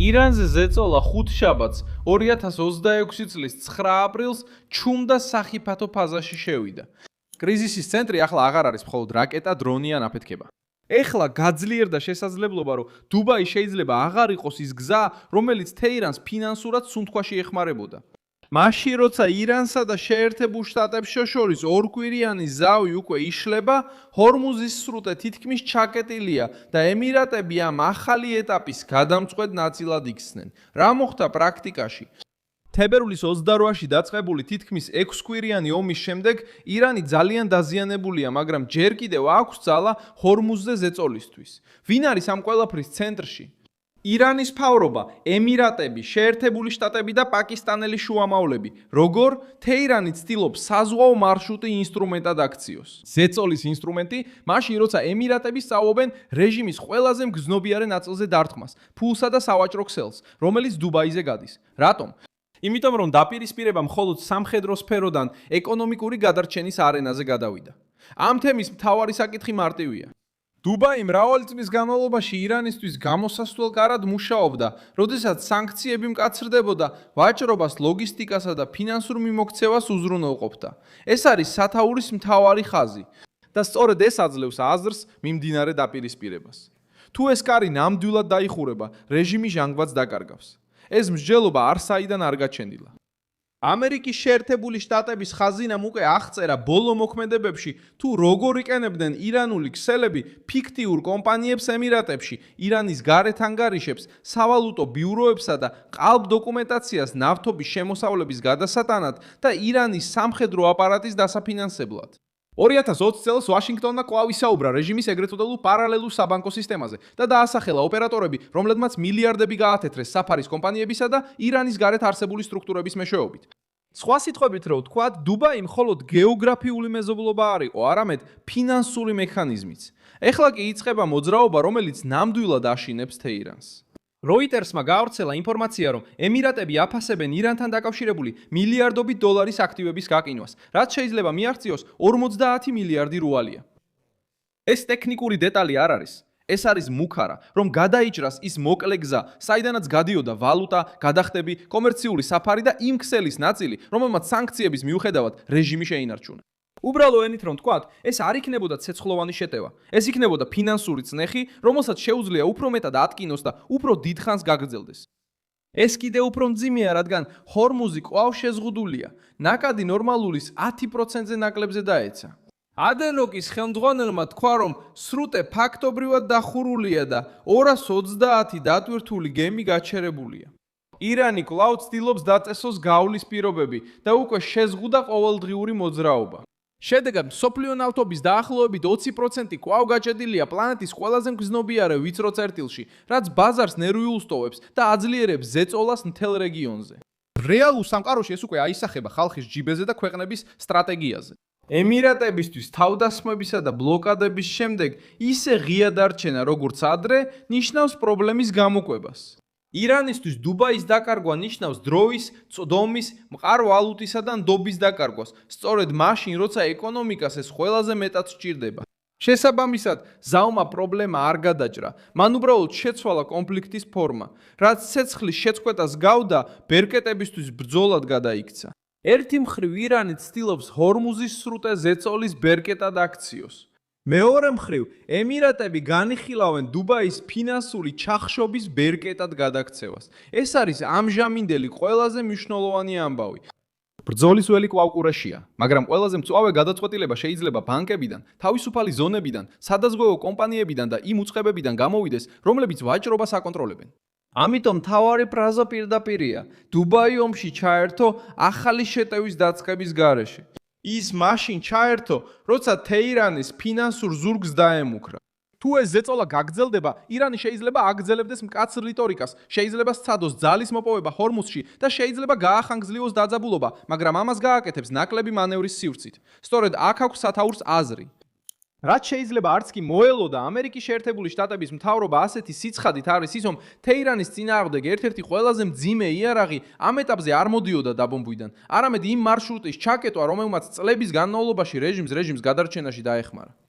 ირანზე ზეწოლა 5 შაბათს 2026 წლის 9 აპრილს ჩუმდა სახიფათო ფაზაში შევიდა. კრიზისის ცენტრი ახლა აღარ არის მხოლოდ რაკეტა, დრონი ან აფეთქება. ეხლა გაძლიერდა შესაძლებლობა, რომ დუბაი შეიძლება აღარ იყოს ის გზა, რომელიც თეირანს ფინანსურად სუნთქვაში ეხმარებოდა. მაშინ როცა ირანსა და შეერთებულ შტატებს შორის ორკვირიანი ზავი უკვე იშლება, ჰორმუზის სრუტე თითქმის ჩაკეტილია და ემირატები ამ ახალი ეტაპის გადამწყვეტ ნაწილად იქცნენ. რა მოხდა პრაქტიკაში? თებერვლის 28-ში დაწყებული თითქმის 6 კვირიანი ომის შემდეგ ირანი ძალიან დაზიანებულია, მაგრამ ჯერ კიდევ აქვს ძალა ჰორმუზზე ზეწოლისთვის. ვინ არის ამ ყველაფრის ცენტრში? ირანის მთავრობა, ემირატები, შეერთებული შტატები და პაკისტანელი შუამავლები. როგორ? თეირანი ცდილობს საზღვაო მარშრუტი ინსტრუმენტად აქციოს. ზეწოლის ინსტრუმენტი, მაშინ როცა ემირატები სწავლობენ რეჟიმის ყველაზე მგრძნობიარე ნაწილზე დარტყმას, ფულსა და სავაჭრო ქსელს, რომელიც დუბაიზე გადის. რატომ? იმიტომ რომ დაპირისპირება მხოლოდ სამხედრო სფეროდან ეკონომიკური გადარჩენის არენაზე გადავიდა. ამ თემის მთავარი საკითხი მარტივია. დუბაი მრავალი წლის განმავლობაში ირანისთვის გამოსასვლელ კარად მუშაობდა, როდესაც სანქციები მკაცრდებოდა, ვაჭრობას, ლოგისტიკასა და ფინანსურ მიმოქცევას უზრუნველყოფდა. ეს არის სათაურის მთავარი ხაზი და სწორედ ეს აძლევს აზრს მიმდინარე დაპირისპირებას. თუ ეს კარი ნამდვილად დაიხურება, რეჟიმი ჟანგბადს დაკარგავს. ეს მსჯელობა არსაიდან არ გაჩენილა. ამერიკის შეერთებული შტატების ხაზინამ უკვე აღწერა ბოლო მოქმედებებში, თუ როგორ იყენებდნენ ირანული ქსელები ფიქტიურ კომპანიებს ემირატებში, ირანის გარეთ ანგარიშებს, სავალუტო ბიუროებსა და ყალბ დოკუმენტაციას ნავთობის შემოსავლების გადასატანად და ირანის სამხედრო აპარატის დასაფინანსებლად. 2020 წელს ვაშინგტონმა კვლავ ისაუბრა რეჟიმის ეგრეთ წოდებულ პარალელურ საბანკო სისტემაზე და დაასახელა ოპერატორები, რომლებმაც მილიარდები გაათეთრეს საფარის კომპანიებისა და ირანის გარეთ არსებული სტრუქტურების მეშვეობით. სხვა სიტყვებით რო ვთქვათ, დუბაი მხოლოდ გეოგრაფიული მეზობლობა არ იყო, არამედ ფინანსური მექანიზმიც. ეხლა კი იწყება მოძრაობა, რომელიც ნამდვილად აშინებს თეირანს. როიტერსმა გაავრცელა ინფორმაცია, რომ ემირატები აფასებენ ირანთან დაკავშირებული მილიარდობით დოლარის აქტივების გაკინვას, რაც შეიძლება მიაღწიოს 50 მილიარდი რუალია. ეს ტექნიკური დეტალი არ არის. ეს არის მუქარა, რომ გადაიჭრას ის მოკლე გზა, საიდანაც გადიოდა ვალუტა, გადახდები, კომერციული საფარი და იმ ქსელის ნაწილი, რომელმაც სანქციების მიუხედავად რეჟიმი შეინარჩუნა. უბრალო ენით რომ თქვათ, ეს არ იქნებოდა ცეცხლოვანი შეტევა. ეს იქნებოდა ფინანსური წნეხი, რომელსაც შეუძლია უფრო მეტად ატკინოს და უფრო დიდხანს გაგრძელდეს. ეს კიდევ უფრო მძიმეა, რადგან ჰორმუზი კვლავ შეზღუდულია. ნაკადი ნორმალურის 10%-ზე ნაკლებზე დაეცა. ადენოკის ხელმძღვანელმა თქვა, რომ სრუტე ფაქტობრივად დახურულია და 220 დატვირთული გემი გაჩერებულია. ირანი კვლავ ცდილობს დაწესოს გავლის პირობები და უკვე შეზღუდა ყოველდღიური მოძრაობა. შედეგად, მსოფლიო ნავთობის დაახლოებით 20% კვლავ გაჭედილია პლანეტის ყველაზე მგრძნობიარე ვიწრო წერტილში, რაც ბაზარს ნერვიულს ტოვებს და აძლიერებს ზეწოლას მთელ რეგიონზე. რეალურ სამყაროში ეს უკვე აისახება ხალხის ჯიბეზე და ქვეყნების სტრატეგიაზე. ემირატებისთვის თავდასხმებისა და ბლოკადების შემდეგ ისე ღია დარჩენა, როგორც ადრე, ნიშნავს პრობლემის გამოკვებას. ირანისთვის დუბაის დაკარგვა ნიშნავს დროის, წვდომის, მყარ ვალუტისა და ნდობის დაკარგვას, სწორედ მაშინ, როცა ეკონომიკას ეს ყველაზე მეტად სჭირდება. შესაბამისად, ზავმა პრობლემა არ გადაჭრა, მან უბრალოდ შეცვალა კონფლიქტის ფორმა, რაც ცეცხლის შეწყვეტას გავდა, ბერკეტებისთვის ბრძოლად გადაიქცა. ერთი მხრივ ირანი ცდილობს ჰორმუზის სრუტე ზეწოლის ბერკეტად აქციოს. მეორე მხრივ, ემირატები განიხილავენ დუბაის ფინანსური ჩახშობის ბერკეტად გადაქცევას. ეს არის ამჟამინდელი ყველაზე მნიშვნელოვანი ამბავი. ბრძოლის ველი კვლავ ყურეშია, მაგრამ ყველაზე მწვავე გადაწყვეტილება შეიძლება ბანკებიდან, თავისუფალი ზონებიდან, სადაზღვევო კომპანიებიდან და იმ უწყებებიდან გამოვიდეს, რომლებიც ვაჭრობას აკონტროლებენ. ამიტომ მთავარი ფრაზა პირდაპირია: დუბაი ომში ჩაერთო ახალი შეტევის დაწყების გარეშე. ის მაშინ ჩაერთო, როცა თეირანის ფინანსურ ზურგს დაემუქრა. თუ ეს ზეწოლა გაგრძელდება, ირანი შეიძლება აგრძელებდეს მკაცრ რიტორიკას, შეიძლება სცადოს ძალის მოპოვება ჰორმუზში და შეიძლება გაახანგრძლივოს დაძაბულობა, მაგრამ ამას გააკეთებს ნაკლები მანევრის სივრცით. სწორედ აქ აქვს სათაურს აზრი. რაც შეიძლება არც კი მოელოდა ამერიკის შეერთებული შტატების მთავრობა ასეთი სიცხადით არის ის, რომ თეირანის წინააღმდეგ ერთ-ერთი ყველაზე მძიმე იარაღი ამ ეტაპზე არ მოდიოდა დაბომბვიდან, არამედ იმ მარშრუტის ჩაკეტვა, რომელმაც წლების განმავლობაში რეჟიმს გადარჩენაში დაეხმარა.